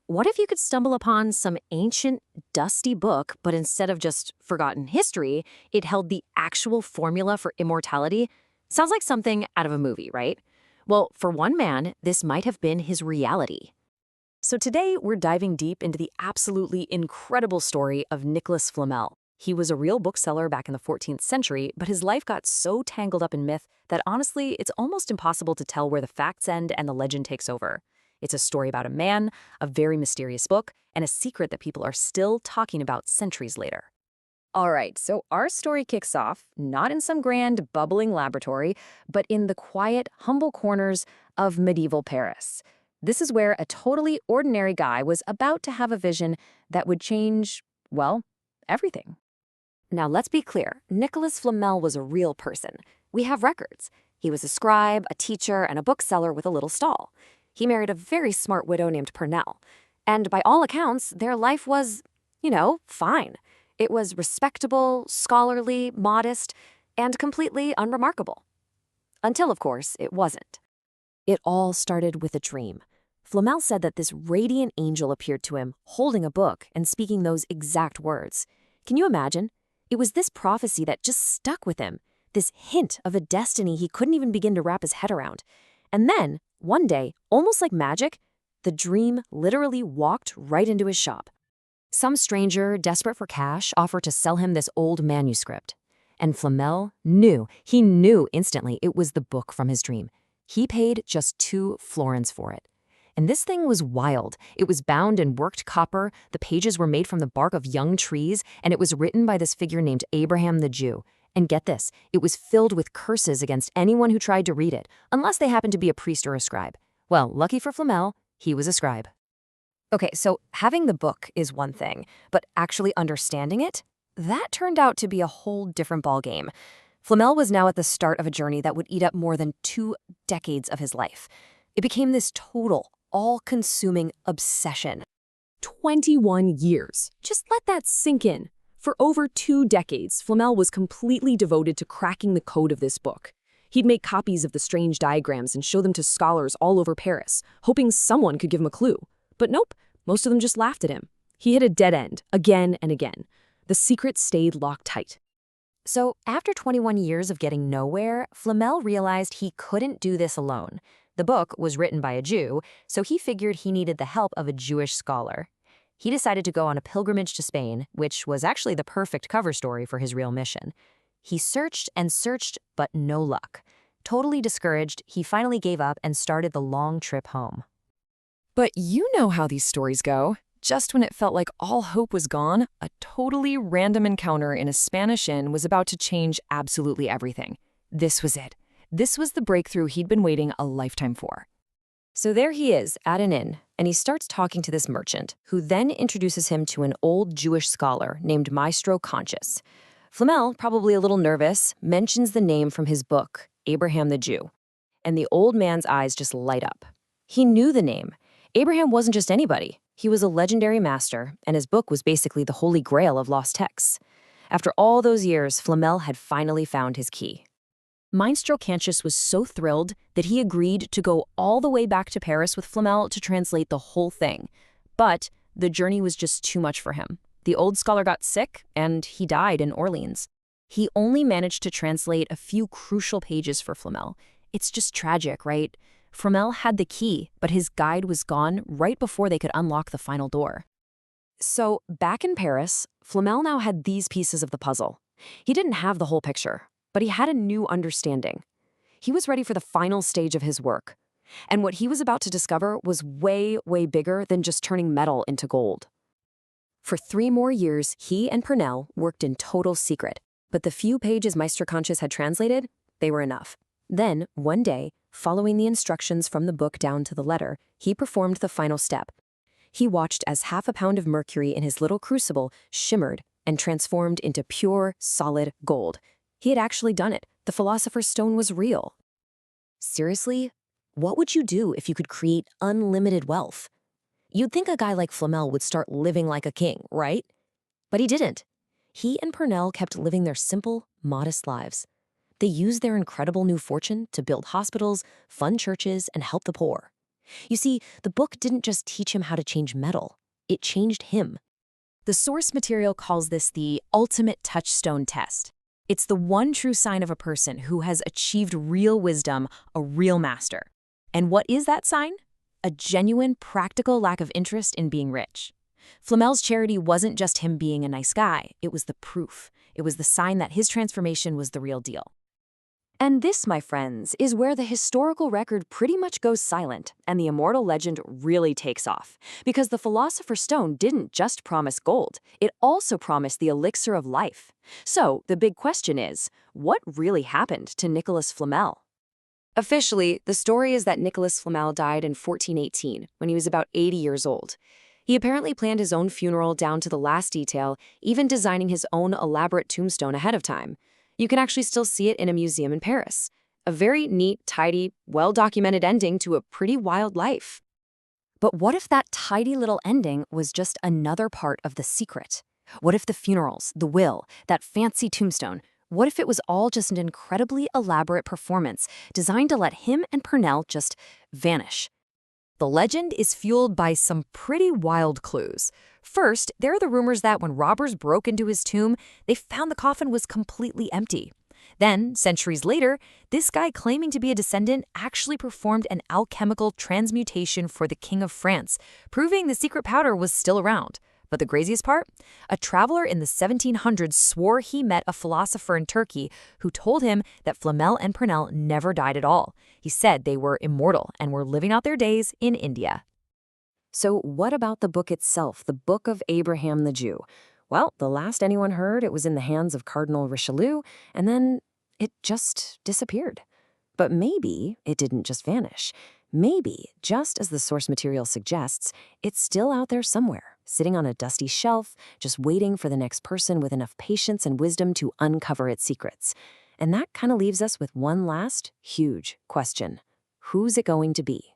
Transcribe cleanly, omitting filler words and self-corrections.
what if you could stumble upon some ancient, dusty book, but instead of just forgotten history, it held the actual formula for immortality? Sounds like something out of a movie, right? Well, for one man, this might have been his reality. So today, we're diving deep into the absolutely incredible story of Nicolas Flamel. He was a real bookseller back in the 14th century, but his life got so tangled up in myth that honestly, it's almost impossible to tell where the facts end and the legend takes over. It's a story about a man, a very mysterious book, and a secret that people are still talking about centuries later. All right, so our story kicks off not in some grand, bubbling laboratory, but in the quiet, humble corners of medieval Paris. This is where a totally ordinary guy was about to have a vision that would change, well, everything. Now, let's be clear. Nicolas Flamel was a real person. We have records. He was a scribe, a teacher, and a bookseller with a little stall. He married a very smart widow named Purnell. And by all accounts, their life was, fine. It was respectable, scholarly, modest, and completely unremarkable. Until, of course, it wasn't. It all started with a dream. Flamel said that this radiant angel appeared to him, holding a book and speaking those exact words. Can you imagine? It was this prophecy that just stuck with him, this hint of a destiny he couldn't even begin to wrap his head around. And then, one day, almost like magic, the dream literally walked right into his shop. Some stranger, desperate for cash, offered to sell him this old manuscript. And Flamel he knew instantly it was the book from his dream. He paid just 2 florins for it. And this thing was wild. It was bound in worked copper, the pages were made from the bark of young trees, and it was written by this figure named Abraham the Jew. And get this, it was filled with curses against anyone who tried to read it, unless they happened to be a priest or a scribe. Well, lucky for Flamel, he was a scribe. Okay, so having the book is one thing, but actually understanding it? That turned out to be a whole different ballgame. Flamel was now at the start of a journey that would eat up more than 2 decades of his life. It became this total, all-consuming obsession. 21 years. Just let that sink in. For over 2 decades, Flamel was completely devoted to cracking the code of this book. He'd make copies of the strange diagrams and show them to scholars all over Paris, hoping someone could give him a clue. But nope, most of them just laughed at him. He hit a dead end, again and again. The secret stayed locked tight. So after 21 years of getting nowhere, Flamel realized he couldn't do this alone. The book was written by a Jew, so he figured he needed the help of a Jewish scholar. He decided to go on a pilgrimage to Spain, which was actually the perfect cover story for his real mission. He searched and searched, but no luck. Totally discouraged, he finally gave up and started the long trip home. But you know how these stories go. Just when it felt like all hope was gone, a totally random encounter in a Spanish inn was about to change absolutely everything. This was it. This was the breakthrough he'd been waiting a lifetime for. So there he is at an inn, and he starts talking to this merchant, who then introduces him to an old Jewish scholar named Maestro Canches. Flamel, probably a little nervous, mentions the name from his book, Abraham the Jew. And the old man's eyes just light up. He knew the name. Abraham wasn't just anybody. He was a legendary master, and his book was basically the holy grail of lost texts. After all those years, Flamel had finally found his key. Maestro Canches was so thrilled that he agreed to go all the way back to Paris with Flamel to translate the whole thing. But the journey was just too much for him. The old scholar got sick, and he died in Orleans. He only managed to translate a few crucial pages for Flamel. It's just tragic, right? Flamel had the key, but his guide was gone right before they could unlock the final door. So, back in Paris, Flamel now had these pieces of the puzzle. He didn't have the whole picture, but he had a new understanding. He was ready for the final stage of his work. And what he was about to discover was way, way bigger than just turning metal into gold. For 3 more years, he and Purnell worked in total secret, but the few pages Maestro Canches had translated, they were enough. Then, one day, following the instructions from the book down to the letter, he performed the final step. He watched as half a pound of mercury in his little crucible shimmered and transformed into pure, solid gold. He had actually done it. The Philosopher's Stone was real. Seriously? What would you do if you could create unlimited wealth? You'd think a guy like Flamel would start living like a king, right? But he didn't. He and Purnell kept living their simple, modest lives. They used their incredible new fortune to build hospitals, fund churches, and help the poor. You see, the book didn't just teach him how to change metal, it changed him. The source material calls this the ultimate touchstone test. It's the one true sign of a person who has achieved real wisdom, a real master. And what is that sign? A genuine, practical lack of interest in being rich. Flamel's charity wasn't just him being a nice guy, it was the proof. It was the sign that his transformation was the real deal. And this, my friends, is where the historical record pretty much goes silent and the immortal legend really takes off. Because the Philosopher's Stone didn't just promise gold, it also promised the elixir of life. So, the big question is, what really happened to Nicolas Flamel? Officially, the story is that Nicolas Flamel died in 1418, when he was about 80 years old. He apparently planned his own funeral down to the last detail, even designing his own elaborate tombstone ahead of time. You can actually still see it in a museum in Paris. A very neat, tidy, well-documented ending to a pretty wild life. But what if that tidy little ending was just another part of the secret? What if the funerals, the will, that fancy tombstone, what if it was all just an incredibly elaborate performance designed to let him and Purnell just vanish? The legend is fueled by some pretty wild clues. First, there are the rumors that when robbers broke into his tomb, they found the coffin was completely empty. Then, centuries later, this guy claiming to be a descendant actually performed an alchemical transmutation for the King of France, proving the secret powder was still around. But the craziest part? A traveler in the 1700s swore he met a philosopher in Turkey who told him that Flamel and Purnell never died at all. He said they were immortal and were living out their days in India. So what about the book itself, the Book of Abraham the Jew? Well, the last anyone heard, it was in the hands of Cardinal Richelieu, and then it just disappeared. But maybe it didn't just vanish. Maybe, just as the source material suggests, it's still out there somewhere, sitting on a dusty shelf, just waiting for the next person with enough patience and wisdom to uncover its secrets. And that kind of leaves us with one last, huge question. Who's it going to be?